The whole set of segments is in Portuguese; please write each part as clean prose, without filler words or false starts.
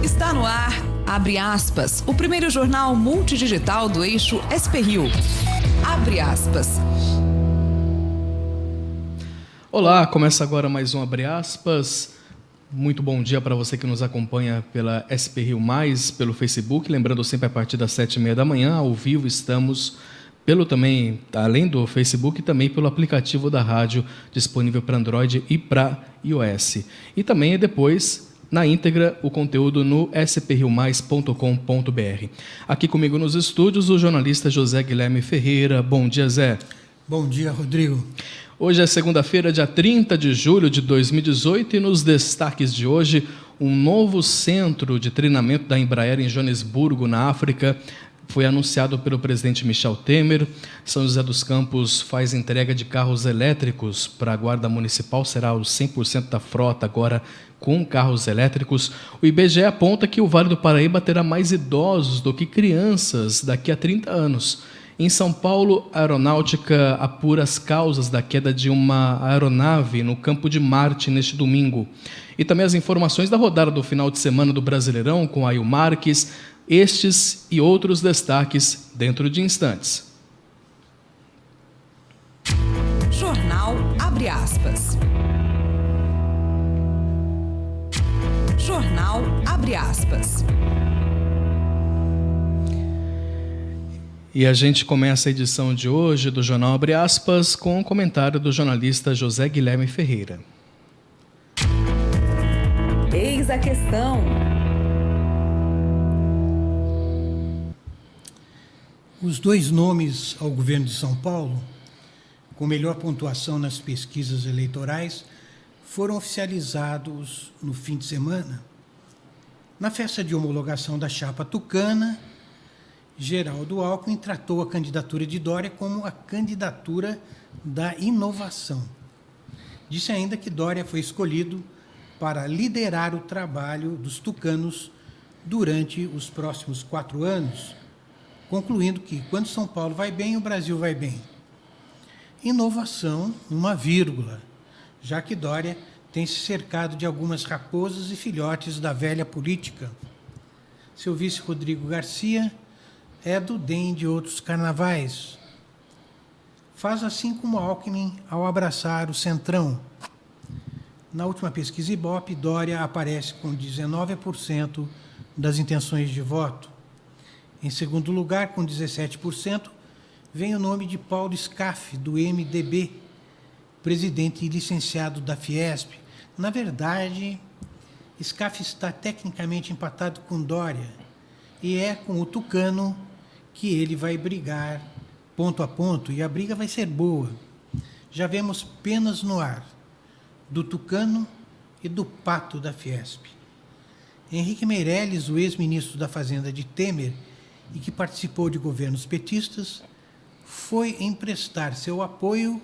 Está no ar, abre aspas, o primeiro jornal multidigital do eixo SP-Rio. Abre aspas. Olá, começa agora mais um Abre aspas. Muito bom dia para você que nos acompanha pela SP-Rio+, pelo Facebook. Lembrando sempre a partir das 7h30 da manhã, ao vivo estamos pelo também, além do Facebook, também pelo aplicativo da rádio disponível para Android e para iOS. E também depois, na íntegra, o conteúdo no spriomais.com.br. Aqui comigo nos estúdios, o jornalista José Guilherme Ferreira. Bom dia, Zé. Bom dia, Rodrigo. Hoje é segunda-feira, dia 30 de julho de 2018, e nos destaques de hoje, um novo centro de treinamento da Embraer em Joanesburgo, na África, foi anunciado pelo presidente Michel Temer. São José dos Campos faz entrega de carros elétricos para a Guarda Municipal, será os 100% da frota agora com carros elétricos. O IBGE aponta que o Vale do Paraíba terá mais idosos do que crianças daqui a 30 anos. Em São Paulo, a Aeronáutica apura as causas da queda de uma aeronave no campo de Marte neste domingo. E também as informações da rodada do final de semana do Brasileirão com Ail Marques. Estes e outros destaques dentro de instantes. Jornal Abre aspas. Jornal Abre aspas. E a gente começa a edição de hoje do Jornal Abre aspas com um comentário do jornalista José Guilherme Ferreira. Eis a questão. Os dois nomes ao governo de São Paulo, com melhor pontuação nas pesquisas eleitorais, foram oficializados no fim de semana. Na festa de homologação da chapa tucana, Geraldo Alckmin tratou a candidatura de Dória como a candidatura da inovação. Disse ainda que Dória foi escolhido para liderar o trabalho dos tucanos durante os próximos 4 anos, concluindo que, quando São Paulo vai bem, o Brasil vai bem. Inovação, uma vírgula, já que Dória tem se cercado de algumas raposas e filhotes da velha política. Seu vice Rodrigo Garcia é do DEM de outros carnavais. Faz assim como Alckmin ao abraçar o Centrão. Na última pesquisa Ibope, Dória aparece com 19% das intenções de voto. Em segundo lugar, com 17%, vem o nome de Paulo Scaff, do MDB, presidente e licenciado da Fiesp. Na verdade, Scaff está tecnicamente empatado com Dória, e é com o tucano que ele vai brigar ponto a ponto, e a briga vai ser boa. Já vemos penas no ar, do tucano e do pato da Fiesp. Henrique Meirelles, o ex-ministro da Fazenda de Temer, e que participou de governos petistas, foi emprestar seu apoio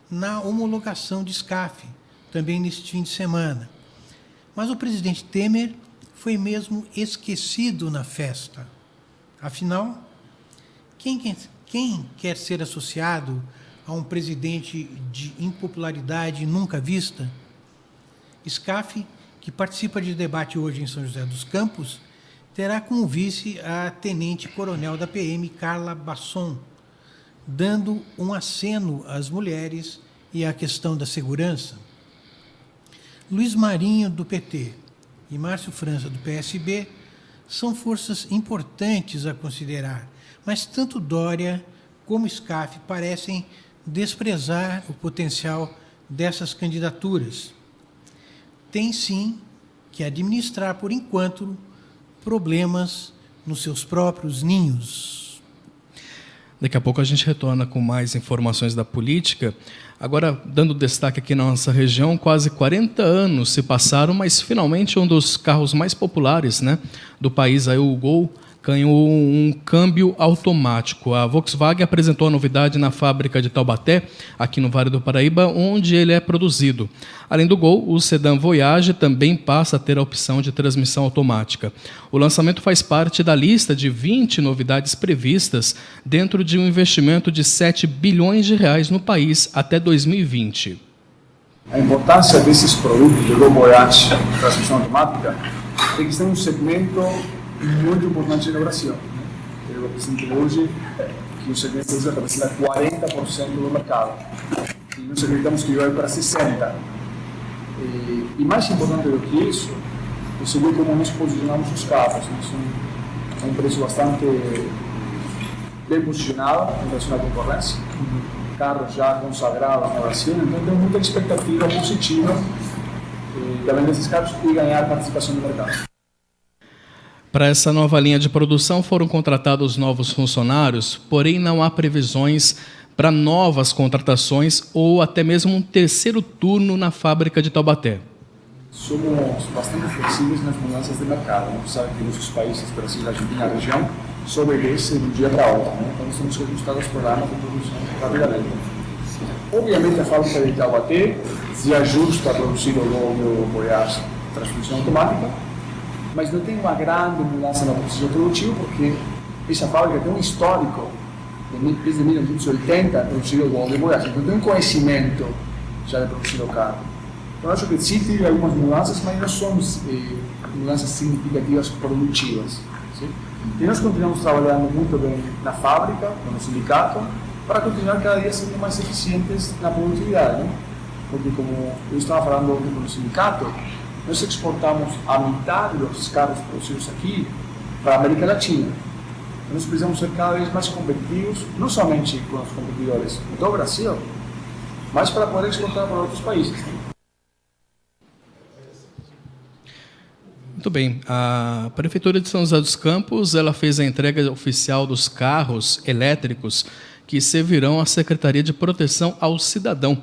na homologação de Scaff, também neste fim de semana. Mas o presidente Temer foi mesmo esquecido na festa. Afinal, quem quer ser associado a um presidente de impopularidade nunca vista? Scaff, que participa de debate hoje em São José dos Campos, terá como vice a tenente-coronel da PM, Carla Basson, dando um aceno às mulheres e à questão da segurança. Luiz Marinho, do PT, e Márcio França, do PSB, são forças importantes a considerar, mas tanto Dória como Scaff parecem desprezar o potencial dessas candidaturas. Tem, sim, que administrar, por enquanto, problemas nos seus próprios ninhos. Daqui a pouco a gente retorna com mais informações da política. Agora, dando destaque aqui na nossa região, quase 40 anos se passaram, mas finalmente um dos carros mais populares, do país, aí, o Gol, ganhou um câmbio automático. A Volkswagen apresentou a novidade na fábrica de Taubaté, aqui no Vale do Paraíba, onde ele é produzido. Além do Gol, o sedã Voyage também passa a ter a opção de transmissão automática. O lançamento faz parte da lista de 20 novidades previstas dentro de um investimento de 7 bilhões de reais no país até 2020. A importância desses produtos do Gol Voyage transmissão automática é que está um segmento muito importante no Brasil. Né? Eu apresento hoje que o segmento hoje representa 40% do mercado. E nós acreditamos que vai para 60%. E mais importante do que isso, é saber como nós posicionamos os carros. É um preço bastante bem posicionado em relação à concorrência. Carros já consagrados no Brasil, então tem muita expectativa positiva também desses carros e ganhar participação no mercado. Para essa nova linha de produção foram contratados novos funcionários, porém não há previsões para novas contratações ou até mesmo um terceiro turno na fábrica de Taubaté. Somos bastante flexíveis nas mudanças de mercado. Você sabe que os países, Brasil, Argentina, a região, se obedece de um dia para outro. Né? Então, nós temos que ajustar os programas de produção rapidamente. Obviamente, a fábrica de Taubaté se ajusta a produzir o óleo Voyage transmissão automática, mas não tem uma grande mudança no processo produtivo, porque essa fábrica tem um histórico, desde 1980, produzir o óleo Voyage. Então, tem um conhecimento já de produzir o carro. Então, acho que sim, tem algumas mudanças, mas não são mudanças significativas produtivas. Sim? E nós continuamos trabalhando muito bem na fábrica, no sindicato, para continuar cada dia sendo mais eficientes na produtividade. Né? Porque, como eu estava falando ontem com o sindicato, nós exportamos a metade dos carros produzidos aqui para a América Latina. Então, nós precisamos ser cada vez mais competitivos, não somente com os competidores do Brasil, mas para poder exportar para outros países. Né? Muito bem. A Prefeitura de São José dos Campos ela fez a entrega oficial dos carros elétricos que servirão à Secretaria de Proteção ao Cidadão.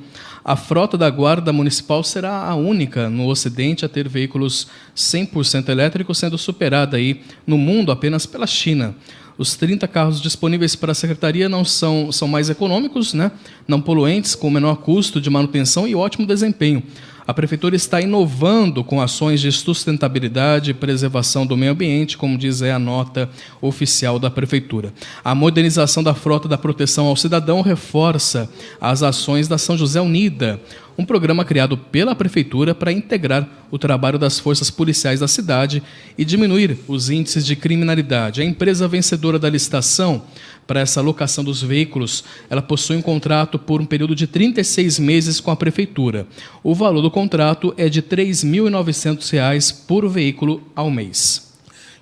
A frota da Guarda Municipal será a única no Ocidente a ter veículos 100% elétricos, sendo superada aí no mundo apenas pela China. Os 30 carros disponíveis para a Secretaria não são mais econômicos, né? Não poluentes, com menor custo de manutenção e ótimo desempenho. A Prefeitura está inovando com ações de sustentabilidade e preservação do meio ambiente, como diz a nota oficial da Prefeitura. A modernização da frota da proteção ao cidadão reforça as ações da São José Unida, um programa criado pela Prefeitura para integrar o trabalho das forças policiais da cidade e diminuir os índices de criminalidade. A empresa vencedora da licitação para essa locação dos veículos, ela possui um contrato por um período de 36 meses com a Prefeitura. O valor do contrato é de R$ 3.900 por veículo ao mês.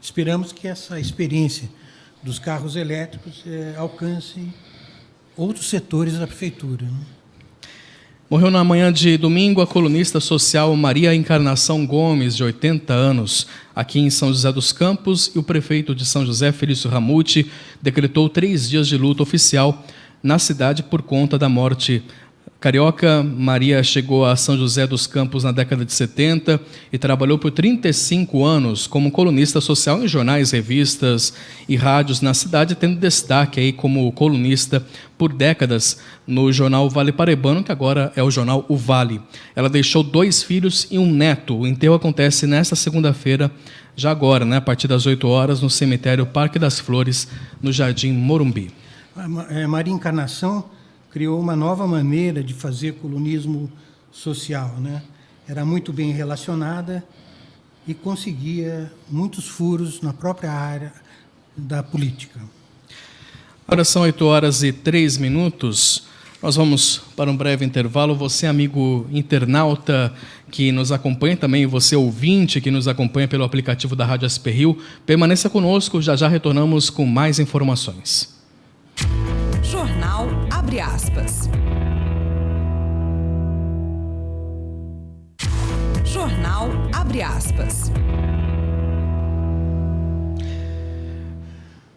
Esperamos que essa experiência dos carros elétricos alcance outros setores da Prefeitura. Né? Morreu na manhã de domingo a colunista social Maria Encarnação Gomes, de 80 anos, aqui em São José dos Campos, e o prefeito de São José, Felício Ramute, decretou 3 dias de luto oficial na cidade por conta da morte carioca. Maria chegou a São José dos Campos na década de 70 e trabalhou por 35 anos como colunista social em jornais, revistas e rádios na cidade, tendo destaque aí como colunista por décadas no jornal Vale Paraibano, que agora é o jornal O Vale. Ela deixou 2 filhos e um neto. O enterro acontece nesta segunda-feira, já agora, né, a partir das 8 horas, no cemitério Parque das Flores, no Jardim Morumbi. Maria Encarnação criou uma nova maneira de fazer colunismo social, né? Era muito bem relacionada e conseguia muitos furos na própria área da política. Agora são 8h03. Nós vamos para um breve intervalo. Você, amigo internauta que nos acompanha, também você, ouvinte que nos acompanha pelo aplicativo da Rádio SP Rio, permaneça conosco, já retornamos com mais informações. Jornal Abre Aspas. Jornal Abre Aspas.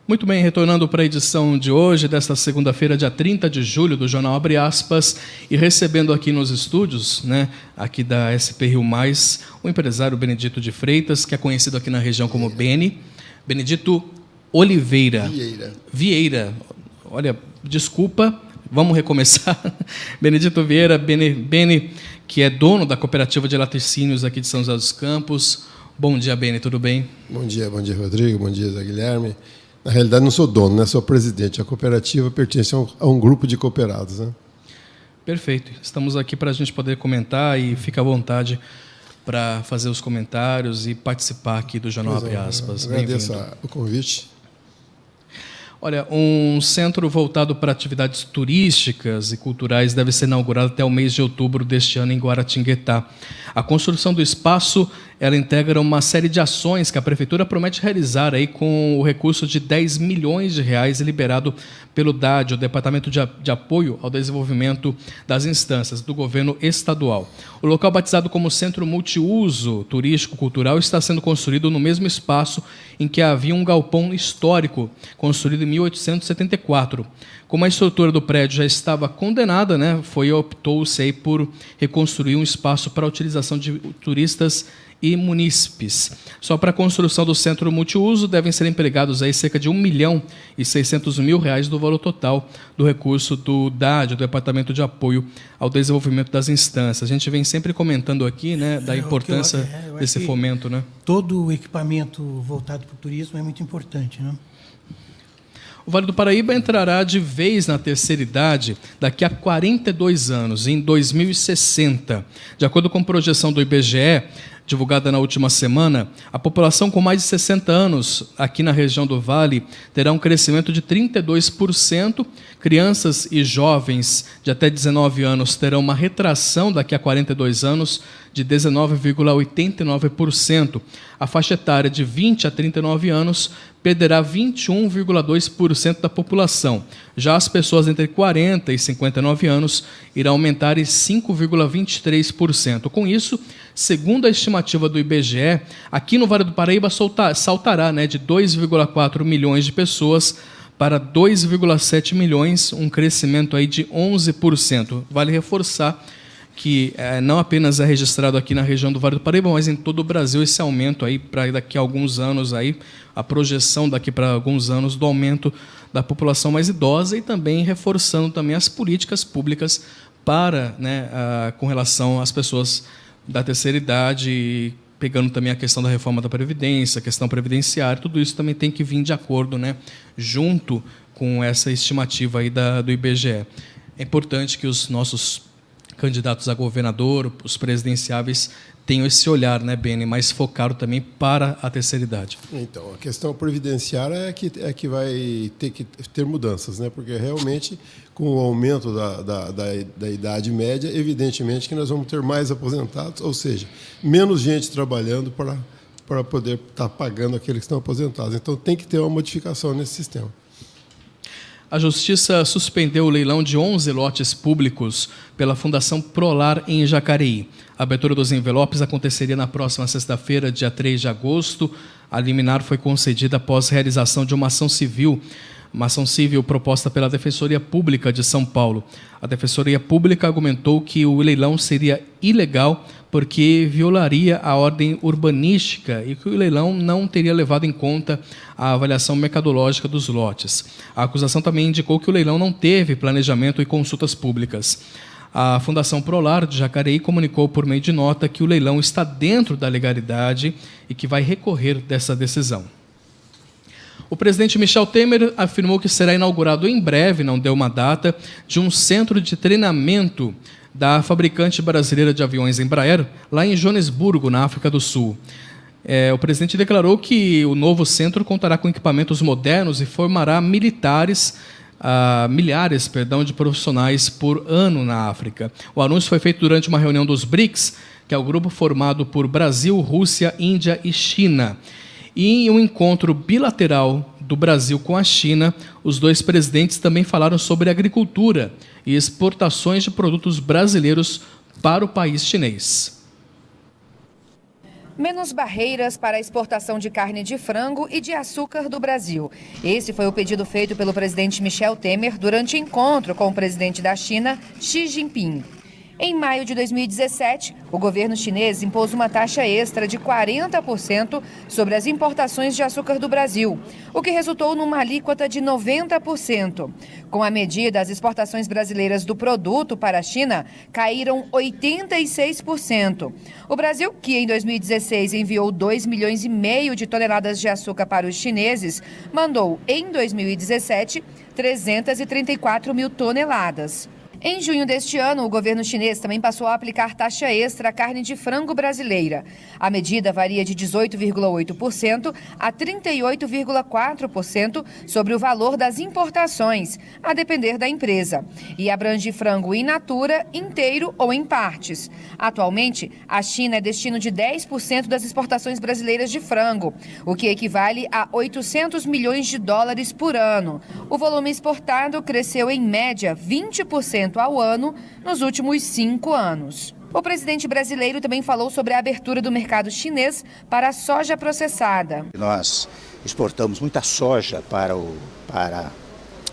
Muito bem, retornando para a edição de hoje, desta segunda-feira, dia 30 de julho, do Jornal Abre Aspas, e recebendo aqui nos estúdios, né, aqui da SP Rio Mais, o empresário Benedito de Freitas, que é conhecido aqui na região como Beni. Benedito Oliveira. Vieira. Olha, desculpa, vamos recomeçar. Benedito Vieira, Beni, que é dono da cooperativa de laticínios aqui de São José dos Campos. Bom dia, Beni, tudo bem? Bom dia, Rodrigo, bom dia, Zé Guilherme. Na realidade, não sou dono, né? Sou presidente. A cooperativa pertence a um grupo de cooperados. Né? Perfeito. Estamos aqui para a gente poder comentar e fica à vontade para fazer os comentários e participar aqui do Jornal Abre Aspas. Agradeço o convite. Olha, um centro voltado para atividades turísticas e culturais deve ser inaugurado até o mês de outubro deste ano em Guaratinguetá. A construção do espaço, ela integra uma série de ações que a Prefeitura promete realizar aí com o recurso de R$10 milhões liberado pelo DAD, o Departamento de Apoio ao Desenvolvimento das Instâncias do Governo Estadual. O local batizado como Centro Multiuso Turístico-Cultural está sendo construído no mesmo espaço em que havia um galpão histórico, construído em 1874. Como a estrutura do prédio já estava condenada, optou-se aí por reconstruir um espaço para a utilização de turistas e munícipes. Só para a construção do centro multiuso devem ser empregados aí cerca de R$1.600.000 do valor total do recurso do DAD, do Departamento de Apoio ao Desenvolvimento das Instâncias. A gente vem sempre comentando aqui, da importância desse fomento, Todo o equipamento voltado para o turismo é muito importante, O Vale do Paraíba entrará de vez na terceira idade daqui a 42 anos, em 2060. De acordo com a projeção do IBGE, divulgada na última semana, a população com mais de 60 anos aqui na região do Vale terá um crescimento de 32%. Crianças e jovens de até 19 anos terão uma retração daqui a 42 anos de 19,89%. A faixa etária de 20 a 39 anos perderá 21,2% da população. Já as pessoas entre 40 e 59 anos irão aumentar em 5,23%. Com isso, segundo a estimativa do IBGE, aqui no Vale do Paraíba saltará de 2,4 milhões de pessoas para 2,7 milhões, um crescimento aí de 11%. Vale reforçar que não apenas é registrado aqui na região do Vale do Paraíba, mas em todo o Brasil esse aumento aí para daqui a alguns anos aí, a projeção daqui para alguns anos do aumento da população mais idosa e também reforçando também as políticas públicas para, com relação às pessoas da terceira idade, pegando também a questão da reforma da Previdência, a questão previdenciária, tudo isso também tem que vir de acordo, junto com essa estimativa aí do IBGE. É importante que os nossos candidatos a governador, os presidenciáveis, tenham esse olhar, Beni, mais focado também para a terceira idade. Então, a questão previdenciária é que vai ter que ter mudanças, porque realmente, com o aumento da idade média, evidentemente que nós vamos ter mais aposentados, ou seja, menos gente trabalhando para poder estar pagando aqueles que estão aposentados. Então, tem que ter uma modificação nesse sistema. A Justiça suspendeu o leilão de 11 lotes públicos pela Fundação Prolar em Jacareí. A abertura dos envelopes aconteceria na próxima sexta-feira, dia 3 de agosto. A liminar foi concedida após realização de uma ação civil proposta pela Defensoria Pública de São Paulo. A Defensoria Pública argumentou que o leilão seria ilegal porque violaria a ordem urbanística e que o leilão não teria levado em conta a avaliação mercadológica dos lotes. A acusação também indicou que o leilão não teve planejamento e consultas públicas. A Fundação Prolar de Jacareí comunicou por meio de nota que o leilão está dentro da legalidade e que vai recorrer dessa decisão. O presidente Michel Temer afirmou que será inaugurado em breve, não deu uma data, de um centro de treinamento da fabricante brasileira de aviões Embraer, lá em Joanesburgo, na África do Sul. O presidente declarou que o novo centro contará com equipamentos modernos e formará milhares de profissionais por ano na África. O anúncio foi feito durante uma reunião dos BRICS, que é o grupo formado por Brasil, Rússia, Índia e China. E em um encontro bilateral do Brasil com a China, os dois presidentes também falaram sobre agricultura e exportações de produtos brasileiros para o país chinês. Menos barreiras para a exportação de carne de frango e de açúcar do Brasil. Esse foi o pedido feito pelo presidente Michel Temer durante encontro com o presidente da China, Xi Jinping. Em maio de 2017, o governo chinês impôs uma taxa extra de 40% sobre as importações de açúcar do Brasil, o que resultou numa alíquota de 90%. Com a medida, as exportações brasileiras do produto para a China caíram 86%. O Brasil, que em 2016 enviou 2,5 milhões de toneladas de açúcar para os chineses, mandou, em 2017, 334 mil toneladas. Em junho deste ano, o governo chinês também passou a aplicar taxa extra à carne de frango brasileira. A medida varia de 18,8% a 38,4% sobre o valor das importações, a depender da empresa, e abrange frango in natura, inteiro ou em partes. Atualmente, a China é destino de 10% das exportações brasileiras de frango, o que equivale a 800 milhões de dólares por ano. O volume exportado cresceu em média 20% ao ano nos últimos 5 anos. O presidente brasileiro também falou sobre a abertura do mercado chinês para a soja processada. Nós exportamos muita soja para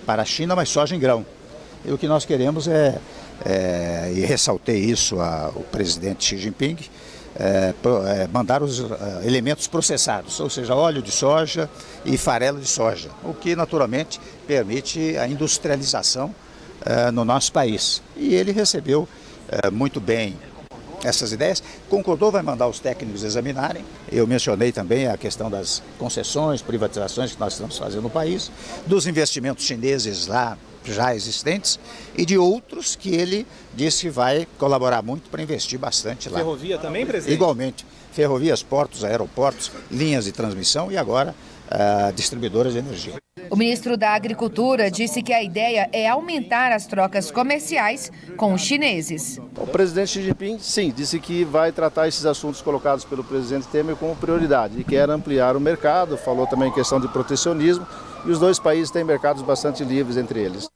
a China, mas soja em grão. E o que nós queremos e ressaltei isso ao presidente Xi Jinping, mandar os elementos processados, ou seja, óleo de soja e farelo de soja, o que naturalmente permite a industrialização no nosso país. E ele recebeu muito bem essas ideias, concordou, vai mandar os técnicos examinarem. Eu mencionei também a questão das concessões, privatizações que nós estamos fazendo no país, dos investimentos chineses lá já existentes e de outros que ele disse que vai colaborar muito para investir bastante lá. Ferrovia também, presidente? Igualmente, ferrovias, portos, aeroportos, linhas de transmissão e agora distribuidoras de energia. O ministro da Agricultura disse que a ideia é aumentar as trocas comerciais com os chineses. O presidente Xi Jinping, sim, disse que vai tratar esses assuntos colocados pelo presidente Temer como prioridade e quer ampliar o mercado, falou também em questão de protecionismo, e os dois países têm mercados bastante livres entre eles.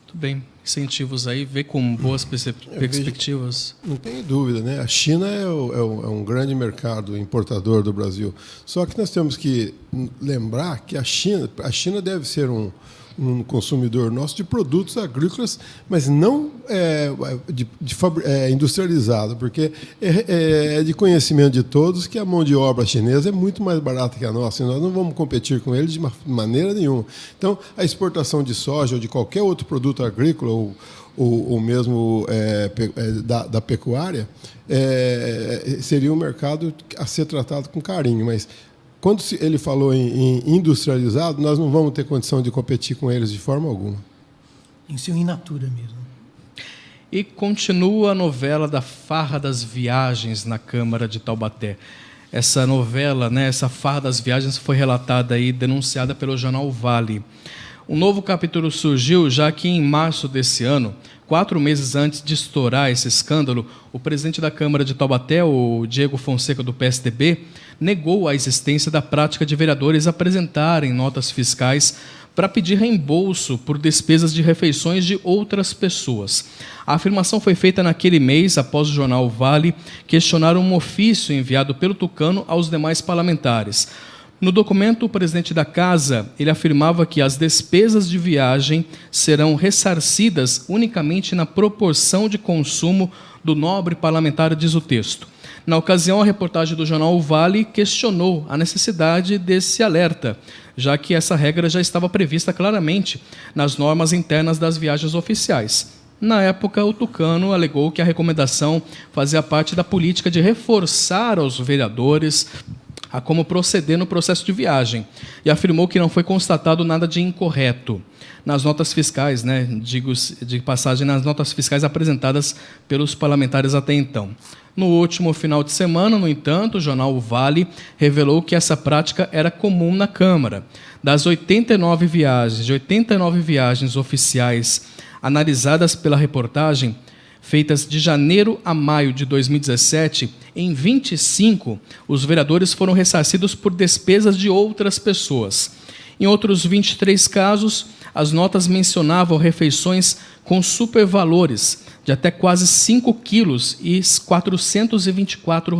Muito bem, incentivos aí, vê com boas perspectivas. Não tem dúvida, né? A China é um grande mercado importador do Brasil. Só que nós temos que lembrar que a China deve ser um consumidor nosso de produtos agrícolas, mas não industrializado, porque é de conhecimento de todos que a mão de obra chinesa é muito mais barata que a nossa, e nós não vamos competir com eles de maneira nenhuma. Então, a exportação de soja ou de qualquer outro produto agrícola ou mesmo da pecuária seria um mercado a ser tratado com carinho, mas quando ele falou em industrializado, nós não vamos ter condição de competir com eles de forma alguma. Em seu in natura mesmo. E continua a novela da Farra das Viagens na Câmara de Taubaté. Essa novela, essa Farra das Viagens foi relatada e denunciada pelo jornal Vale. Um novo capítulo surgiu já que em março desse ano, 4 meses antes de estourar esse escândalo, o presidente da Câmara de Taubaté, o Diego Fonseca, do PSDB, negou a existência da prática de vereadores apresentarem notas fiscais para pedir reembolso por despesas de refeições de outras pessoas. A afirmação foi feita naquele mês, após o jornal Vale questionar um ofício enviado pelo Tucano aos demais parlamentares. No documento, o presidente da casa, ele afirmava que as despesas de viagem serão ressarcidas unicamente na proporção de consumo do nobre parlamentar, diz o texto. Na ocasião, a reportagem do jornal Vale questionou a necessidade desse alerta, já que essa regra já estava prevista claramente nas normas internas das viagens oficiais. Na época, o Tucano alegou que a recomendação fazia parte da política de reforçar aos vereadores a como proceder no processo de viagem e afirmou que não foi constatado nada de incorreto nas notas fiscais, digo de passagem, nas notas fiscais apresentadas pelos parlamentares até então. No último final de semana, no entanto, o jornal Vale revelou que essa prática era comum na Câmara. Das 89 viagens oficiais analisadas pela reportagem, feitas de janeiro a maio de 2017, em 25, os vereadores foram ressarcidos por despesas de outras pessoas. Em outros 23 casos, as notas mencionavam refeições com supervalores de até quase 5 quilos e R$ 424.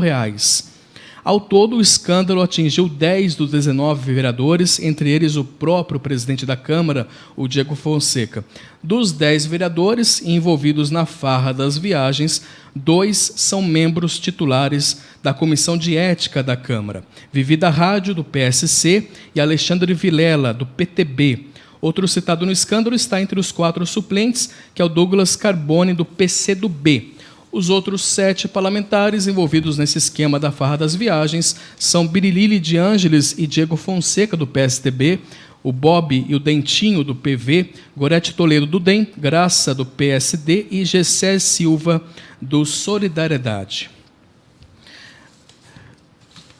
Ao todo, o escândalo atingiu 10 dos 19 vereadores, entre eles o próprio presidente da Câmara, o Diego Fonseca. Dos 10 vereadores envolvidos na farra das viagens, 2 são membros titulares da Comissão de Ética da Câmara, Vivi da Rádio, do PSC, e Alexandre Vilela, do PTB. Outro citado no escândalo está entre os 4 suplentes, que é o Douglas Carbone, do PCdoB. Os outros 7 parlamentares envolvidos nesse esquema da farra das viagens são Birilili de Ângeles e Diego Fonseca, do PSDB, o Bob e o Dentinho, do PV, Gorete Toledo, do DEM, Graça, do PSD e Gessé Silva, do Solidariedade.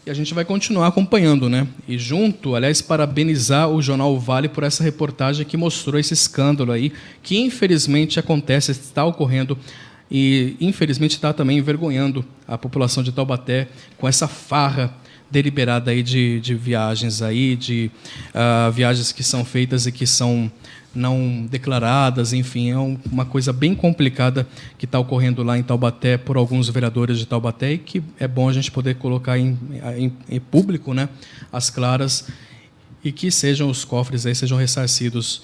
E a gente vai continuar acompanhando, né? E junto, aliás, parabenizar o Jornal O Vale por essa reportagem que mostrou esse escândalo aí, que infelizmente acontece, está ocorrendo e infelizmente está também envergonhando a população de Taubaté com essa farra deliberada aí de viagens aí, de viagens que são feitas e que são não declaradas, enfim, é uma coisa bem complicada que está ocorrendo lá em Taubaté por alguns vereadores de Taubaté e que é bom a gente poder colocar em público, né, as claras, e que sejam os cofres aí sejam ressarcidos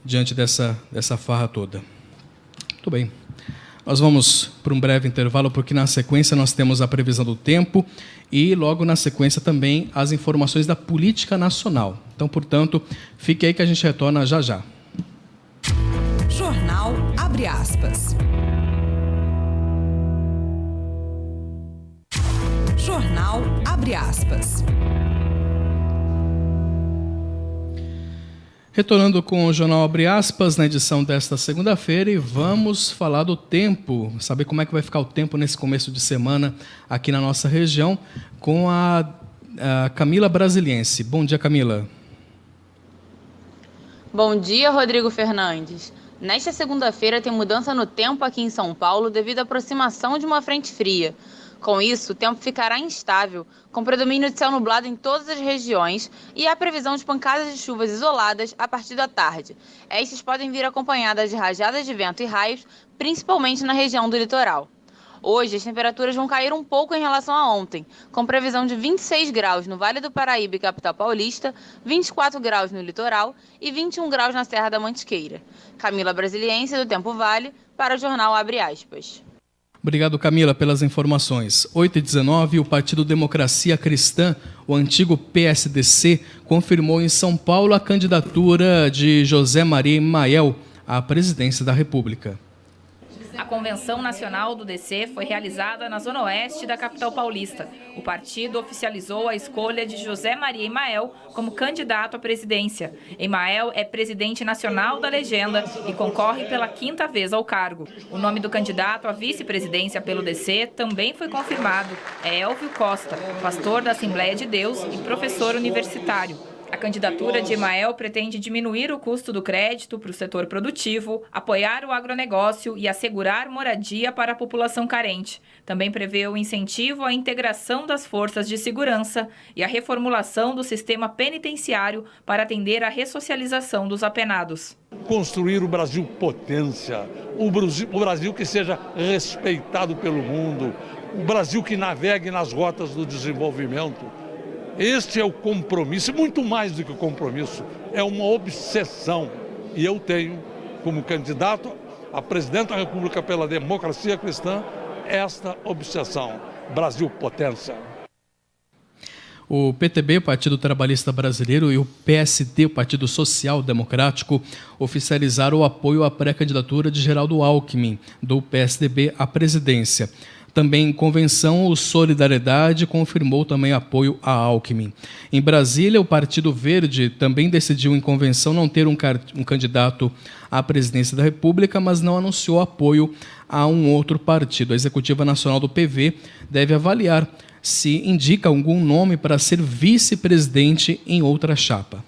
diante dessa farra toda. Muito bem. Nós vamos para um breve intervalo, porque na sequência nós temos a previsão do tempo e logo na sequência também as informações da política nacional. Então, portanto, fique aí que a gente retorna já já. Jornal Abre Aspas. Jornal Abre Aspas. Retornando com o Jornal Abre Aspas, na edição desta segunda-feira, e vamos falar do tempo, saber como é que vai ficar o tempo nesse começo de semana aqui na nossa região, com a Camila Brasiliense. Bom dia, Camila. Bom dia, Rodrigo Fernandes. Nesta segunda-feira tem mudança no tempo aqui em São Paulo devido à aproximação de uma frente fria. Com isso, o tempo ficará instável, com predomínio de céu nublado em todas as regiões e há previsão de pancadas de chuvas isoladas a partir da tarde. Estas podem vir acompanhadas de rajadas de vento e raios, principalmente na região do litoral. Hoje, as temperaturas vão cair um pouco em relação a ontem, com previsão de 26 graus no Vale do Paraíba e capital paulista, 24 graus no litoral e 21 graus na Serra da Mantiqueira. Camila Brasiliense, do Tempo Vale, para o Jornal Abre Aspas. Obrigado, Camila, pelas informações. 8h19, o Partido Democracia Cristã, o antigo PSDC, confirmou em São Paulo a candidatura de José Maria Emael à presidência da República. A Convenção Nacional do DC foi realizada na zona oeste da capital paulista. O partido oficializou a escolha de José Maria Emael como candidato à presidência. Emael é presidente nacional da legenda e concorre pela 5ª vez ao cargo. O nome do candidato à vice-presidência pelo DC também foi confirmado. É Elvio Costa, pastor da Assembleia de Deus e professor universitário. A candidatura de Emael pretende diminuir o custo do crédito para o setor produtivo, apoiar o agronegócio e assegurar moradia para a população carente. Também prevê o incentivo à integração das forças de segurança e a reformulação do sistema penitenciário para atender à ressocialização dos apenados. Construir o Brasil potência, o Brasil que seja respeitado pelo mundo, o Brasil que navegue nas rotas do desenvolvimento. Este é o compromisso, muito mais do que o compromisso, é uma obsessão. E eu tenho, como candidato a presidente da República pela Democracia Cristã, esta obsessão. Brasil potência. O PTB, o Partido Trabalhista Brasileiro, e o PSD, o Partido Social Democrático, oficializaram o apoio à pré-candidatura de Geraldo Alckmin, do PSDB, à presidência. Também em convenção, o Solidariedade confirmou também apoio a Alckmin. Em Brasília, o Partido Verde também decidiu em convenção não ter um candidato à presidência da República, mas não anunciou apoio a um outro partido. A Executiva Nacional do PV deve avaliar se indica algum nome para ser vice-presidente em outra chapa.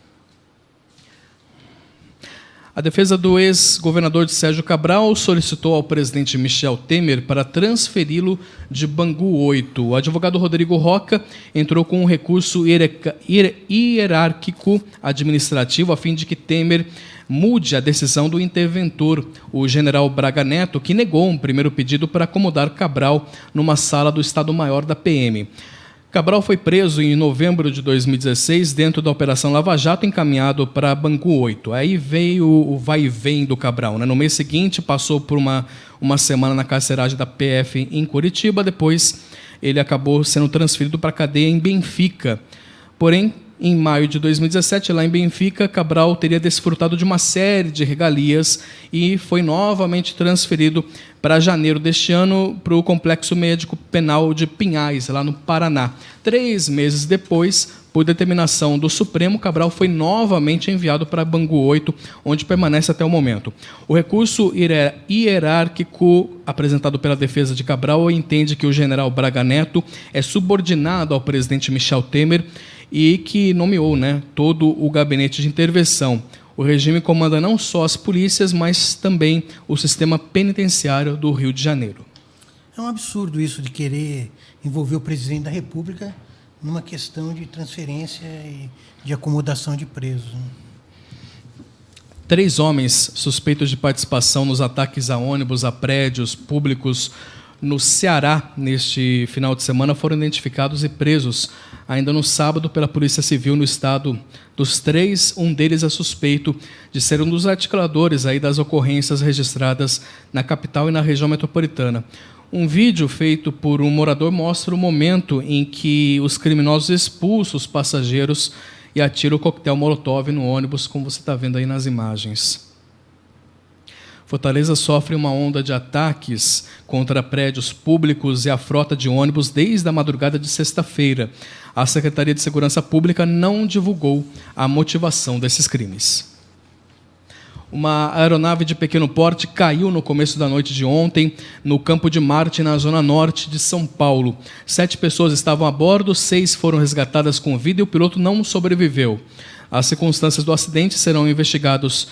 A defesa do ex-governador de Sérgio Cabral solicitou ao presidente Michel Temer para transferi-lo de Bangu 8. O advogado Rodrigo Roca entrou com um recurso hierárquico administrativo a fim de que Temer mude a decisão do interventor, o general Braga Neto, que negou um primeiro pedido para acomodar Cabral numa sala do Estado-Maior da PM. Cabral foi preso em novembro de 2016 dentro da Operação Lava Jato, encaminhado para Bangu 8. Aí veio o vai e vem do Cabral, né? No mês seguinte, passou por uma semana na carceragem da PF em Curitiba, depois ele acabou sendo transferido para a cadeia em Benfica. Porém, em maio de 2017, lá em Benfica, Cabral teria desfrutado de uma série de regalias e foi novamente transferido para janeiro deste ano para o Complexo Médico Penal de Pinhais, lá no Paraná. 3 meses depois, Por determinação do Supremo, Cabral foi novamente enviado para Bangu 8, onde permanece até o momento. O recurso hierárquico apresentado pela defesa de Cabral entende que o general Braga Neto é subordinado ao presidente Michel Temer e que nomeou, todo o gabinete de intervenção. O regime comanda não só as polícias, mas também o sistema penitenciário do Rio de Janeiro. É um absurdo isso de querer envolver o presidente da República numa questão de transferência e de acomodação de presos. 3 homens suspeitos de participação nos ataques a ônibus, a prédios públicos no Ceará, neste final de semana, foram identificados e presos ainda no sábado pela Polícia Civil no estado. Dos 3, um deles é suspeito de ser um dos articuladores das ocorrências registradas na capital e na região metropolitana. Um vídeo feito por um morador mostra o momento em que os criminosos expulsam os passageiros e atiram o coquetel Molotov no ônibus, como você está vendo aí nas imagens. Fortaleza sofre uma onda de ataques contra prédios públicos e a frota de ônibus desde a madrugada de sexta-feira. A Secretaria de Segurança Pública não divulgou a motivação desses crimes. Uma aeronave de pequeno porte caiu no começo da noite de ontem no Campo de Marte, na zona norte de São Paulo. 7 pessoas estavam a bordo, 6 foram resgatadas com vida e o piloto não sobreviveu. As circunstâncias do acidente serão investigadas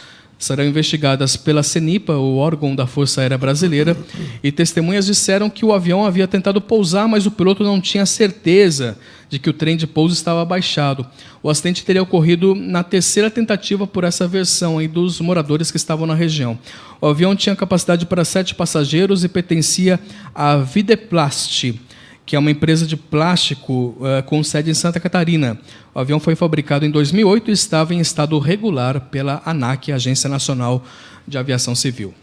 pela CENIPA, o órgão da Força Aérea Brasileira, e testemunhas disseram que o avião havia tentado pousar, mas o piloto não tinha certeza de que o trem de pouso estava abaixado. O acidente teria ocorrido na 3ª tentativa por essa versão dos moradores que estavam na região. O avião tinha capacidade para 7 passageiros e pertencia à Videplast, que é uma empresa de plástico com sede em Santa Catarina. O avião foi fabricado em 2008 e estava em estado regular pela ANAC, Agência Nacional de Aviação Civil.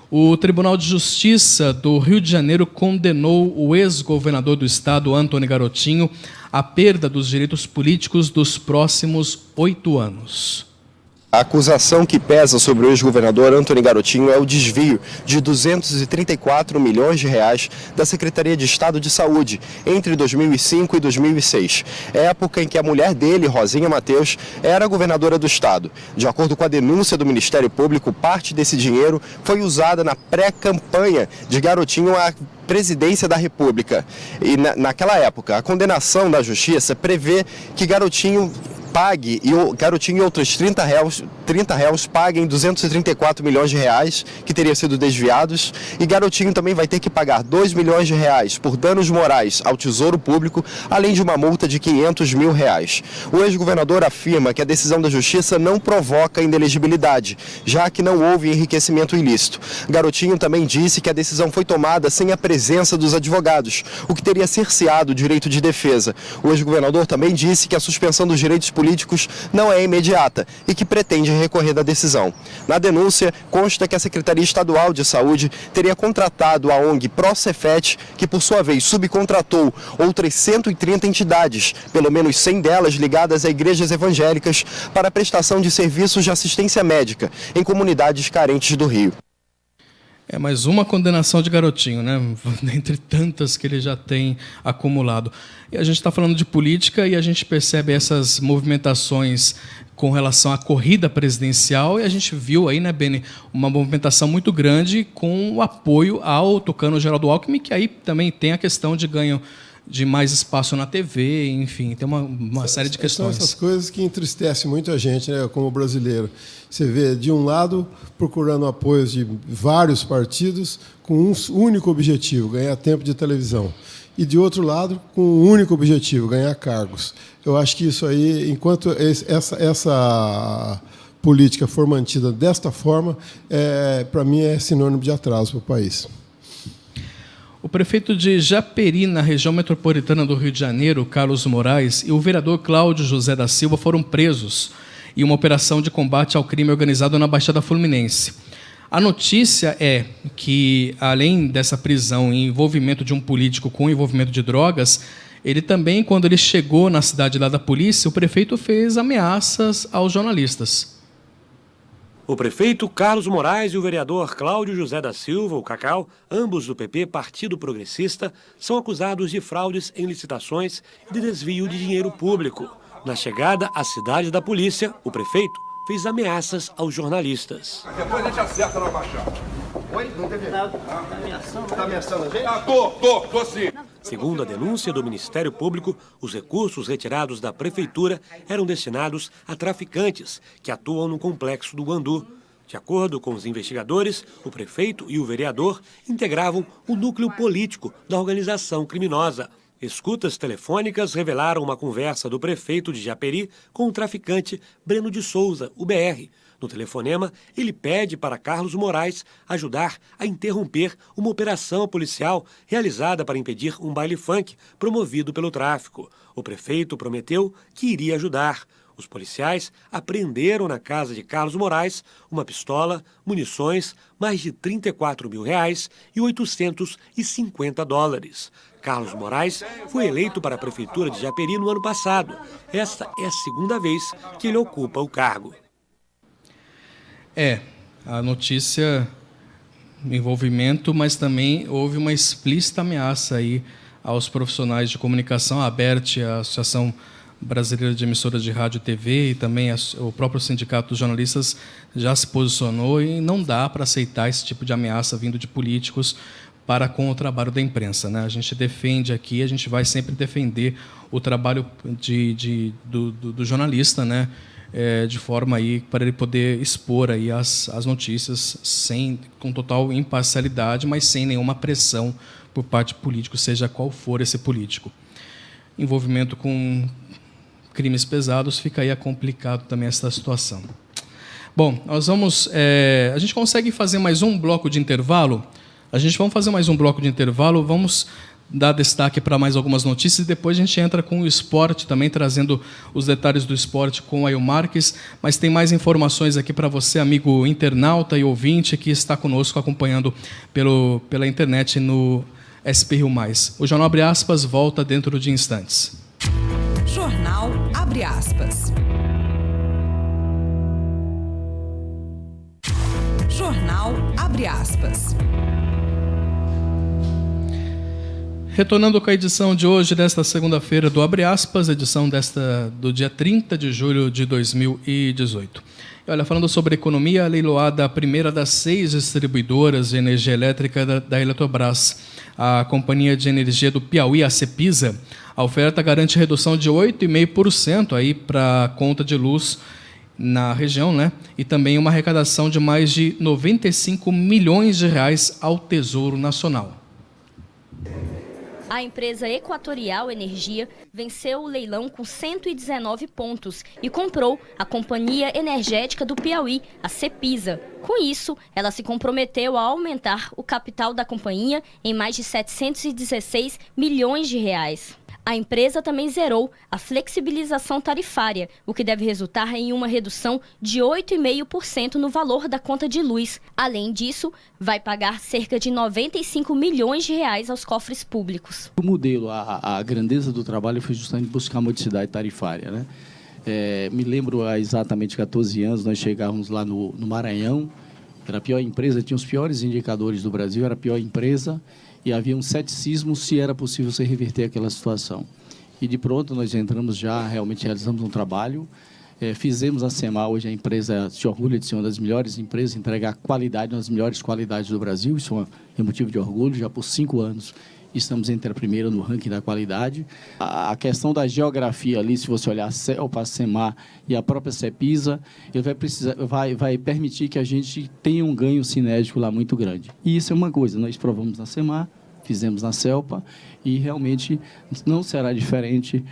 O Tribunal de Justiça do Rio de Janeiro condenou o ex-governador do estado, Antony Garotinho, à perda dos direitos políticos dos próximos 8 anos. A acusação que pesa sobre o ex-governador Antony Garotinho é o desvio de 234 milhões de reais da Secretaria de Estado de Saúde entre 2005 e 2006, época em que a mulher dele, Rosinha Mateus, era governadora do estado. De acordo com a denúncia do Ministério Público, parte desse dinheiro foi usada na pré-campanha de Garotinho à presidência da República. E naquela época, a condenação da Justiça prevê que Garotinho pague, e o Garotinho e outros 30 réus paguem 234 milhões de reais que teriam sido desviados, e Garotinho também vai ter que pagar 2 milhões de reais por danos morais ao Tesouro Público, além de uma multa de 500 mil reais. O ex-governador afirma que a decisão da Justiça não provoca inelegibilidade, já que não houve enriquecimento ilícito. Garotinho também disse que a decisão foi tomada sem a presença dos advogados, o que teria cerceado o direito de defesa. O ex-governador também disse que a suspensão dos direitos políticos não é imediata e que pretende recorrer da decisão. Na denúncia, consta que a Secretaria Estadual de Saúde teria contratado a ONG ProCefet, que por sua vez subcontratou outras 130 entidades, pelo menos 100 delas ligadas a igrejas evangélicas, para a prestação de serviços de assistência médica em comunidades carentes do Rio. É mais uma condenação de Garotinho, entre tantas que ele já tem acumulado. E a gente está falando de política e a gente percebe essas movimentações com relação à corrida presidencial, e a gente viu aí, Beni, uma movimentação muito grande com o apoio ao Tucano Geraldo Alckmin, que aí também tem a questão de ganho de mais espaço na TV, enfim, tem uma série de questões. São essas coisas que entristecem muito a gente, como brasileiro. Você vê, de um lado, procurando apoios de vários partidos com um único objetivo, ganhar tempo de televisão. E, de outro lado, com um único objetivo, ganhar cargos. Eu acho que isso aí, enquanto essa política for mantida desta forma, para mim é sinônimo de atraso para o país. O prefeito de Japeri, na região metropolitana do Rio de Janeiro, Carlos Moraes, e o vereador Cláudio José da Silva foram presos em uma operação de combate ao crime organizado na Baixada Fluminense. A notícia é que, além dessa prisão e envolvimento de um político com envolvimento de drogas, ele também, quando ele chegou na cidade lá da polícia, o prefeito fez ameaças aos jornalistas. O prefeito Carlos Moraes e o vereador Cláudio José da Silva, o Cacau, ambos do PP, Partido Progressista, são acusados de fraudes em licitações e de desvio de dinheiro público. Na chegada à cidade da polícia, o prefeito fez ameaças aos jornalistas. Depois a gente acerta na baixada. Oi? Não teve nada. Tá ameaçando? Tá ameaçando a gente? Tô sim. Segundo a denúncia do Ministério Público, os recursos retirados da prefeitura eram destinados a traficantes que atuam no complexo do Guandu. De acordo com os investigadores, o prefeito e o vereador integravam o núcleo político da organização criminosa. Escutas telefônicas revelaram uma conversa do prefeito de Japeri com o traficante Breno de Souza, o BR. No telefonema, ele pede para Carlos Moraes ajudar a interromper uma operação policial realizada para impedir um baile funk promovido pelo tráfico. O prefeito prometeu que iria ajudar. Os policiais apreenderam na casa de Carlos Moraes uma pistola, munições, mais de R$34 mil e $850. Carlos Moraes foi eleito para a prefeitura de Japeri no ano passado. Esta é a segunda vez que ele ocupa o cargo. A notícia, envolvimento, mas também houve uma explícita ameaça aí aos profissionais de comunicação, a ABERT, a Associação Brasileira de Emissoras de Rádio e TV, e também o próprio Sindicato dos Jornalistas já se posicionou, e não dá para aceitar esse tipo de ameaça vindo de políticos para com o trabalho da imprensa, né? A gente defende aqui, a gente vai sempre defender o trabalho do jornalista, né? De forma aí para ele poder expor aí as notícias com total imparcialidade, mas sem nenhuma pressão por parte de político, seja qual for esse político. Envolvimento com crimes pesados, fica aí complicado também essa situação. Bom, nós vamos... a gente consegue fazer mais um bloco de intervalo? Vamos fazer mais um bloco de intervalo, vamos dar destaque para mais algumas notícias e depois a gente entra com o esporte, também trazendo os detalhes do esporte com o Ail Marques, mas tem mais informações aqui para você, amigo internauta e ouvinte, que está conosco acompanhando pela internet no SP Rio Mais. O Jornal Abre Aspas volta dentro de instantes. Jornal Abre Aspas. Jornal Abre Aspas. Retornando com a edição de hoje, desta segunda-feira do Abre Aspas, edição do dia 30 de julho de 2018. E olha, falando sobre economia, leiloada a primeira das 6 distribuidoras de energia elétrica da Eletrobras, a Companhia de Energia do Piauí, a Cepisa, a oferta garante redução de 8,5% aí para a conta de luz na região, né? E também uma arrecadação de mais de R$ 95 milhões ao Tesouro Nacional. A empresa Equatorial Energia venceu o leilão com 119 pontos e comprou a Companhia Energética do Piauí, a Cepisa. Com isso, ela se comprometeu a aumentar o capital da companhia em mais de R$ 716 milhões. A empresa também zerou a flexibilização tarifária, o que deve resultar em uma redução de 8,5% no valor da conta de luz. Além disso, vai pagar cerca de R$ 95 milhões aos cofres públicos. O modelo, a grandeza do trabalho foi justamente buscar modicidade tarifária, né? Me lembro há exatamente 14 anos, nós chegávamos lá no Maranhão, era a pior empresa, tinha os piores indicadores do Brasil, era a pior empresa, e havia um ceticismo se era possível se reverter aquela situação. E de pronto nós entramos já, realmente realizamos um trabalho, fizemos a SEMAR, hoje a empresa se orgulha de ser uma das melhores empresas, entregar qualidade, uma das melhores qualidades do Brasil, isso é motivo de orgulho, já por 5 anos estamos entre a primeira no ranking da qualidade. A questão da geografia ali, se você olhar a CELPA, a SEMAR e a própria CEPISA, ele vai permitir que a gente tenha um ganho sinérgico lá muito grande. E isso é uma coisa, nós provamos na SEMAR, fizemos na CELPA e realmente não será diferente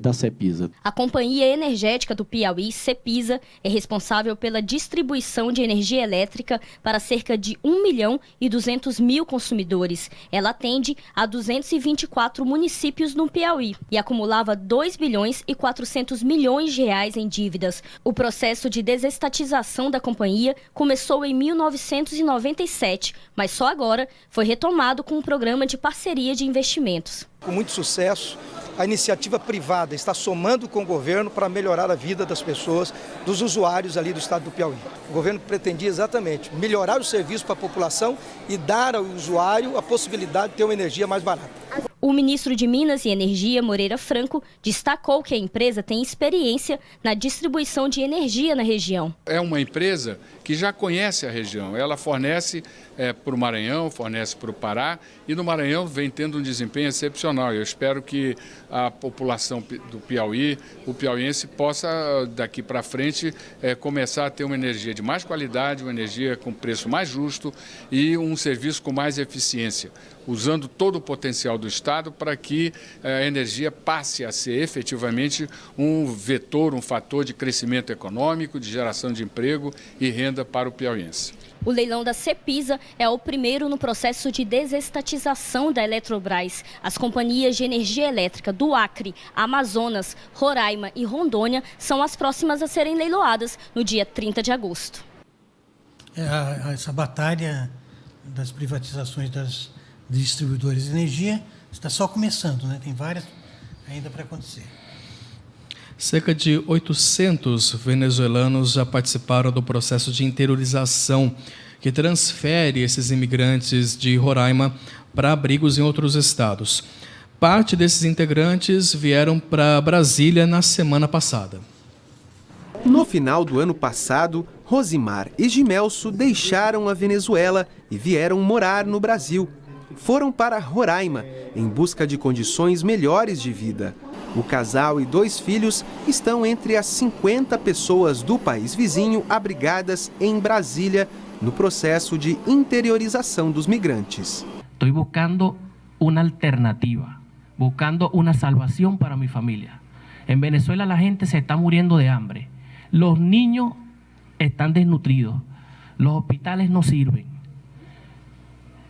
da CEPISA. A Companhia Energética do Piauí, Cepisa, é responsável pela distribuição de energia elétrica para cerca de 1.200.000 consumidores. Ela atende a 224 municípios no Piauí e acumulava R$ 2,4 bilhões em dívidas. O processo de desestatização da companhia começou em 1997, mas só agora foi retomado com um programa programa de parceria de investimentos. Com muito sucesso, a iniciativa privada está somando com o governo para melhorar a vida das pessoas, dos usuários ali do estado do Piauí. O governo pretendia exatamente melhorar o serviço para a população e dar ao usuário a possibilidade de ter uma energia mais barata. O ministro de Minas e Energia, Moreira Franco, destacou que a empresa tem experiência na distribuição de energia na região. É uma empresa que já conhece a região. Ela fornece para o Maranhão, fornece para o Pará, e no Maranhão vem tendo um desempenho excepcional. Eu espero que a população do Piauí, o piauiense, possa daqui para frente começar a ter uma energia de mais qualidade, uma energia com preço mais justo e um serviço com mais eficiência, usando todo o potencial do Estado para que a energia passe a ser efetivamente um vetor, um fator de crescimento econômico, de geração de emprego e renda para o piauiense. O leilão da Cepisa é o primeiro no processo de desestatização da Eletrobras. As companhias de energia elétrica do Acre, Amazonas, Roraima e Rondônia são as próximas a serem leiloadas no dia 30 de agosto. Essa batalha das privatizações das distribuidoras de energia está só começando, né? Tem várias ainda para acontecer. Cerca de 800 venezuelanos já participaram do processo de interiorização que transfere esses imigrantes de Roraima para abrigos em outros estados. Parte desses integrantes vieram para Brasília na semana passada. No final do ano passado, Rosimar e Gimelso deixaram a Venezuela e vieram morar no Brasil. Foram para Roraima em busca de condições melhores de vida. O casal e 2 filhos estão entre as 50 pessoas do país vizinho abrigadas em Brasília no processo de interiorização dos migrantes. Estou buscando uma alternativa, buscando uma salvação para minha família. Em Venezuela a gente se está muriendo de hambre. Los niños están desnutridos. Los hospitales no sirven.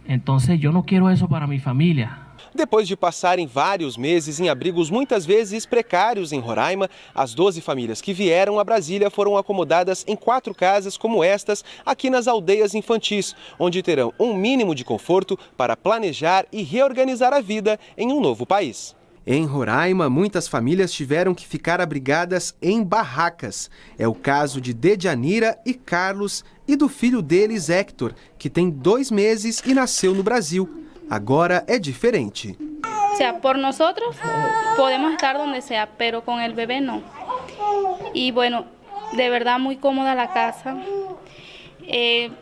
Entonces yo no quiero eso para mi familia. Depois de passarem vários meses em abrigos muitas vezes precários em Roraima, as 12 famílias que vieram a Brasília foram acomodadas em 4 casas como estas aqui nas aldeias infantis, onde terão um mínimo de conforto para planejar e reorganizar a vida em um novo país. Em Roraima, muitas famílias tiveram que ficar abrigadas em barracas. É o caso de Dedianira e Carlos e do filho deles, Héctor, que tem 2 meses e nasceu no Brasil. Agora é diferente. O sea, por nosotros podemos estar donde sea, pero con el bebé no. Y bueno, de verdad muy cómoda la casa.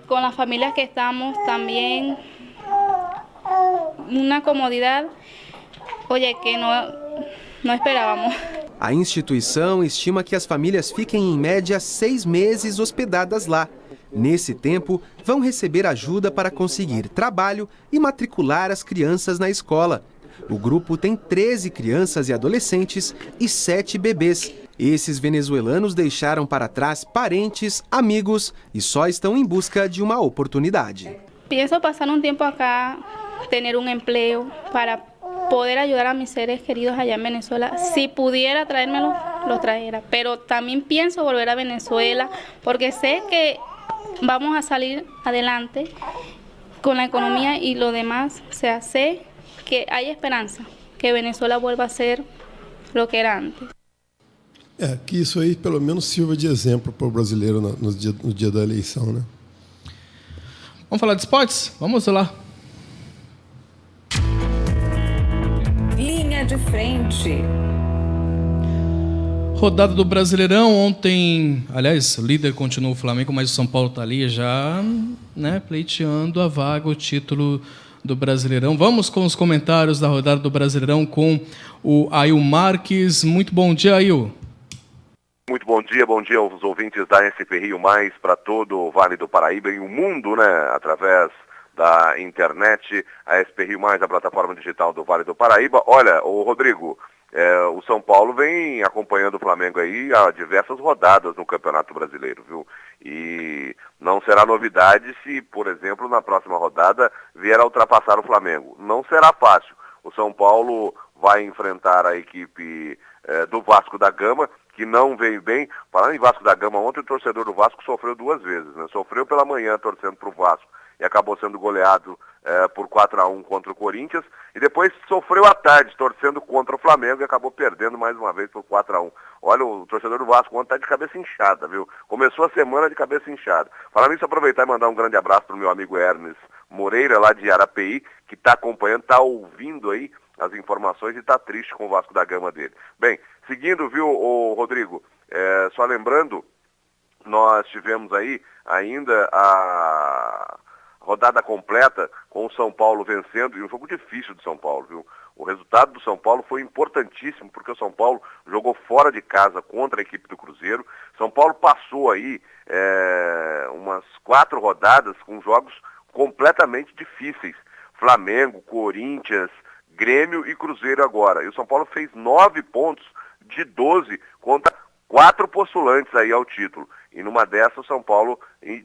Con las familias que estamos también una comodidad, oye, que no esperábamos. A instituição estima que as famílias fiquem em média 6 meses hospedadas lá. Nesse tempo, vão receber ajuda para conseguir trabalho e matricular as crianças na escola. O grupo tem 13 crianças e adolescentes e 7 bebês. Esses venezuelanos deixaram para trás parentes, amigos e só estão em busca de uma oportunidade. Pienso passar um tempo acá, ter um emprego para poder ayudar a mis seres queridos allá en Venezuela. Si pudiera traérmelos, los trajera. Pero también pienso volver a Venezuela porque sé que vamos a salir adelante con la economía y lo demás. O sea, sé que hay esperanza, que Venezuela vuelva a ser lo que era antes. Que isso aí pelo menos sirva de exemplo para o brasileiro no dia da eleição, né? Vamos falar de esportes? Vamos lá. Linha de frente. Rodada do Brasileirão ontem, aliás, o líder continua o Flamengo, mas o São Paulo está ali já, né, pleiteando a vaga, o título do Brasileirão. Vamos com os comentários da rodada do Brasileirão com o Ail Marques. Muito bom dia, Ail. Muito bom dia aos ouvintes da SP Rio Mais para todo o Vale do Paraíba e o mundo, né, através da internet, a SP Rio Mais, a plataforma digital do Vale do Paraíba. Olha, o Rodrigo, o São Paulo vem acompanhando o Flamengo aí há diversas rodadas no Campeonato Brasileiro, viu? E não será novidade se, por exemplo, na próxima rodada vier a ultrapassar o Flamengo. Não será fácil. O São Paulo vai enfrentar a equipe do Vasco da Gama, que não veio bem. Falando em Vasco da Gama, ontem o torcedor do Vasco sofreu 2 vezes, né? Sofreu pela manhã torcendo para o Vasco e acabou sendo goleado por 4-1 contra o Corinthians, e depois sofreu à tarde, torcendo contra o Flamengo, e acabou perdendo mais uma vez por 4-1. Olha, o torcedor do Vasco ontem está de cabeça inchada, viu? Começou a semana de cabeça inchada. Falando nisso, aproveitar e mandar um grande abraço para o meu amigo Hermes Moreira, lá de Arapeí, que está acompanhando, está ouvindo aí as informações e está triste com o Vasco da Gama dele. Bem, seguindo, viu, Rodrigo, só lembrando, nós tivemos aí ainda a rodada completa com o São Paulo vencendo, e um jogo difícil do São Paulo, viu? O resultado do São Paulo foi importantíssimo, porque o São Paulo jogou fora de casa contra a equipe do Cruzeiro. São Paulo passou aí umas 4 rodadas com jogos completamente difíceis. Flamengo, Corinthians, Grêmio e Cruzeiro agora. E o São Paulo fez 9 pontos de 12 contra 4 postulantes aí ao título. E numa dessas o São Paulo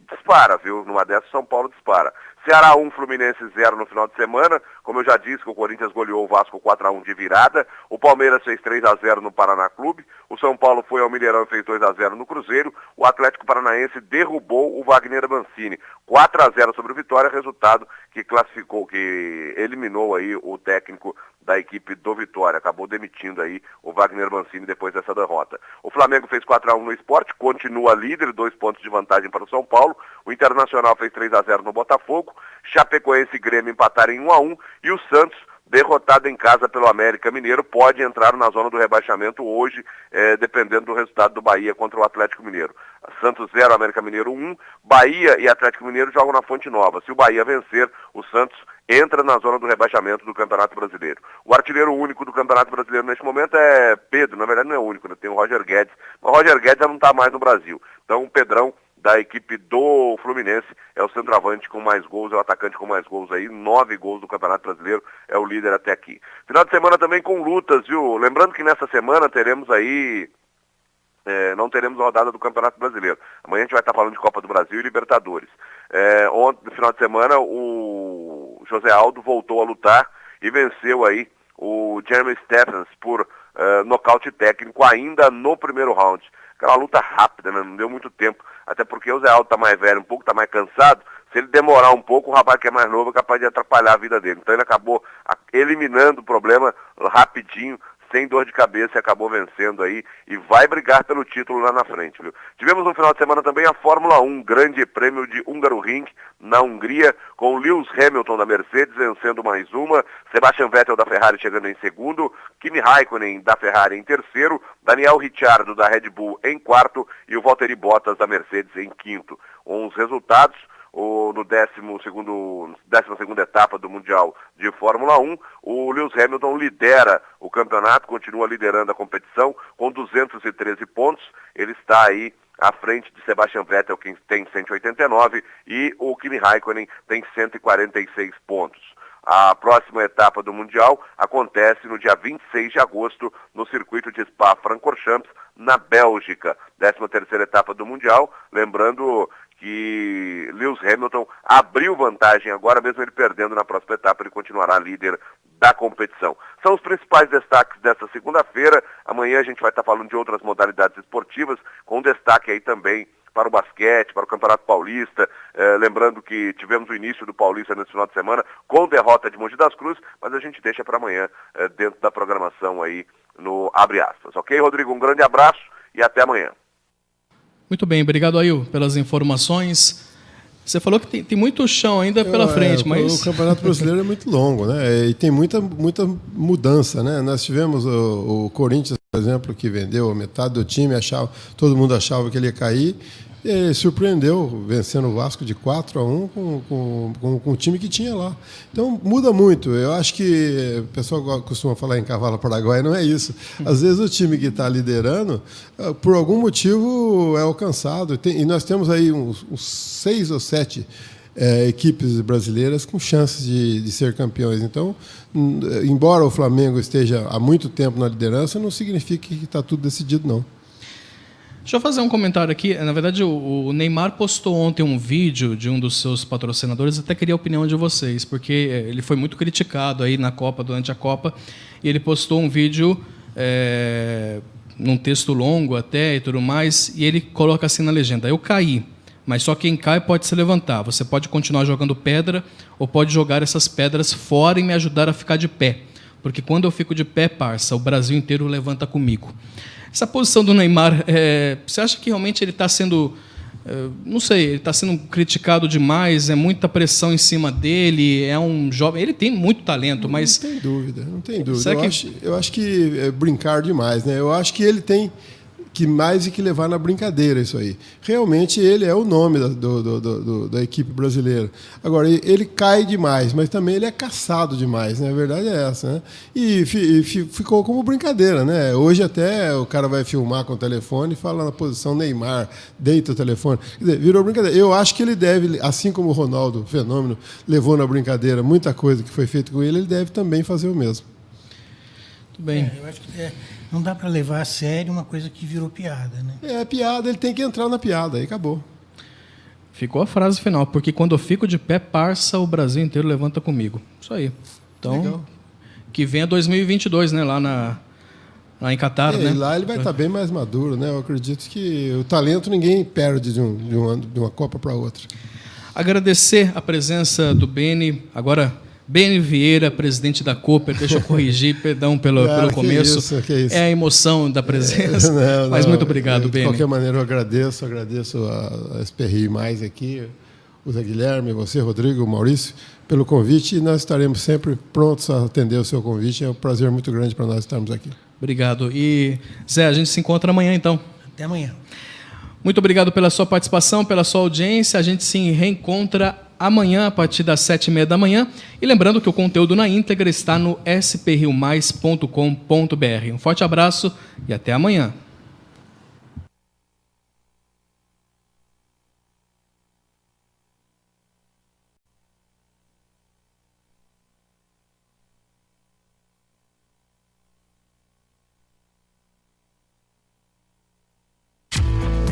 dispara, viu? Numa dessas o São Paulo dispara. Ceará 1, Fluminense 0 no final de semana. Como eu já disse, que o Corinthians goleou o Vasco 4-1 de virada. O Palmeiras fez 3-0 no Paraná Clube. O São Paulo foi ao Mineirão e fez 2-0 no Cruzeiro. O Atlético Paranaense derrubou o Wagner Mancini. 4-0 sobre o Vitória, resultado que classificou, que eliminou aí o técnico da equipe do Vitória. Acabou demitindo aí o Wagner Mancini depois dessa derrota. O Flamengo fez 4-1 no Sport, continua líder, 2 pontos de vantagem para o São Paulo. O Internacional fez 3-0 no Botafogo. Chapecoense e Grêmio empataram em 1-1. E o Santos, derrotado em casa pelo América Mineiro, pode entrar na zona do rebaixamento hoje, dependendo do resultado do Bahia contra o Atlético Mineiro. Santos 0, América Mineiro 1. Bahia e Atlético Mineiro jogam na Fonte Nova. Se o Bahia vencer, o Santos entra na zona do rebaixamento do Campeonato Brasileiro. O artilheiro único do Campeonato Brasileiro neste momento é Pedro. Na verdade não é o único, né? Tem o Roger Guedes. Mas o Roger Guedes já não está mais no Brasil. Então o Pedrão, da equipe do Fluminense, é o centroavante com mais gols, é o atacante com mais gols aí, 9 gols do Campeonato Brasileiro, é o líder até aqui. Final de semana também com lutas, viu? Lembrando que nessa semana teremos aí, não teremos a rodada do Campeonato Brasileiro. Amanhã a gente vai estar falando de Copa do Brasil e Libertadores. Ontem, no final de semana, o José Aldo voltou a lutar e venceu aí o Jeremy Stephens por nocaute técnico ainda no primeiro round. Aquela luta rápida, né? Não deu muito tempo. Até porque o Zé Aldo está mais velho um pouco, está mais cansado. Se ele demorar um pouco, o rapaz que é mais novo é capaz de atrapalhar a vida dele. Então ele acabou eliminando o problema rapidinho, sem dor de cabeça, e acabou vencendo aí e vai brigar pelo título lá na frente, viu? Tivemos no final de semana também a Fórmula 1, Grande Prêmio de Hungaroring, na Hungria, com Lewis Hamilton da Mercedes vencendo mais uma, Sebastian Vettel da Ferrari chegando em segundo, Kimi Raikkonen da Ferrari em terceiro, Daniel Ricciardo da Red Bull em quarto e o Valtteri Bottas da Mercedes em quinto. Os resultados: no 12ª etapa do Mundial de Fórmula 1, o Lewis Hamilton lidera o campeonato, continua liderando a competição com 213 pontos. Ele está aí à frente de Sebastian Vettel, que tem 189, e o Kimi Raikkonen tem 146 pontos. A próxima etapa do Mundial acontece no dia 26 de agosto, no circuito de Spa-Francorchamps, na Bélgica. 13ª etapa do Mundial, lembrando que Lewis Hamilton abriu vantagem agora, mesmo ele perdendo na próxima etapa, ele continuará líder da competição. São os principais destaques desta segunda-feira. Amanhã a gente vai estar falando de outras modalidades esportivas, com destaque aí também para o basquete, para o Campeonato Paulista. Lembrando que tivemos o início do Paulista nesse final de semana, com derrota de Mogi das Cruzes, mas a gente deixa para amanhã, dentro da programação aí no Abre Aspas. Ok, Rodrigo? Um grande abraço e até amanhã. Muito bem, obrigado, Ail, pelas informações. Você falou que tem muito chão ainda pela frente, mas... O Campeonato Brasileiro é muito longo, né? E tem muita mudança, né? Nós tivemos o Corinthians, por exemplo, que vendeu metade do time, todo mundo achava que ele ia cair, e surpreendeu, vencendo o Vasco de 4-1 com o time que tinha lá. Então, muda muito. Eu acho que o pessoal costuma falar em cavalo paraguaio, não é isso. Às vezes o time que está liderando, por algum motivo, é alcançado. E nós temos aí uns 6 ou 7 equipes brasileiras com chances de ser campeões. Então, embora o Flamengo esteja há muito tempo na liderança, não significa que está tudo decidido, não. Deixa eu fazer um comentário aqui. Na verdade, o Neymar postou ontem um vídeo de um dos seus patrocinadores. Até queria a opinião de vocês, porque ele foi muito criticado aí na Copa, durante a Copa. E ele postou um vídeo, num texto longo até e tudo mais, e ele coloca assim na legenda: eu caí, mas só quem cai pode se levantar. Você pode continuar jogando pedra ou pode jogar essas pedras fora e me ajudar a ficar de pé. Porque quando eu fico de pé, parça, o Brasil inteiro levanta comigo. Essa posição do Neymar, você acha que realmente ele está sendo... não sei, ele está sendo criticado demais, é muita pressão em cima dele, é um jovem... Ele tem muito talento, mas... Não tem dúvida. Eu acho que é brincar demais, né? Eu acho que ele tem que mais que levar na brincadeira isso aí. Realmente ele é o nome da equipe brasileira. Agora, ele cai demais, mas também ele é caçado demais, né? A verdade é essa, né? E ficou como brincadeira, né? Hoje até o cara vai filmar com o telefone e fala na posição Neymar, deita o telefone. Quer dizer, virou brincadeira. Eu acho que ele deve, assim como o Ronaldo, fenômeno, levou na brincadeira muita coisa que foi feita com ele deve também fazer o mesmo. Muito bem. Eu acho que não dá para levar a sério uma coisa que virou piada, né? Piada, ele tem que entrar na piada, aí acabou. Ficou a frase final, porque quando eu fico de pé, parça, o Brasil inteiro levanta comigo. Isso aí. Então, legal. Que venha 2022, né, lá em Catar, né? Lá ele vai estar bem mais maduro, né? Eu acredito que o talento ninguém perde de uma Copa para outra. Agradecer a presença do Beni, agora... Beni Vieira, presidente da Cooper, deixa eu corrigir, perdão pelo começo. Que isso. É a emoção da presença. Mas muito obrigado, Beni. De qualquer maneira, eu agradeço a SPRI mais aqui, o Zé Guilherme, você, Rodrigo, Maurício, pelo convite, e nós estaremos sempre prontos a atender o seu convite. É um prazer muito grande para nós estarmos aqui. Obrigado. E, Zé, a gente se encontra amanhã, então. Até amanhã. Muito obrigado pela sua participação, pela sua audiência. A gente se reencontra amanhã, a partir das 7h30 da manhã. E lembrando que o conteúdo na íntegra está no spriomais.com.br. Um forte abraço e até amanhã.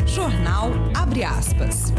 Jornal Abre Aspas.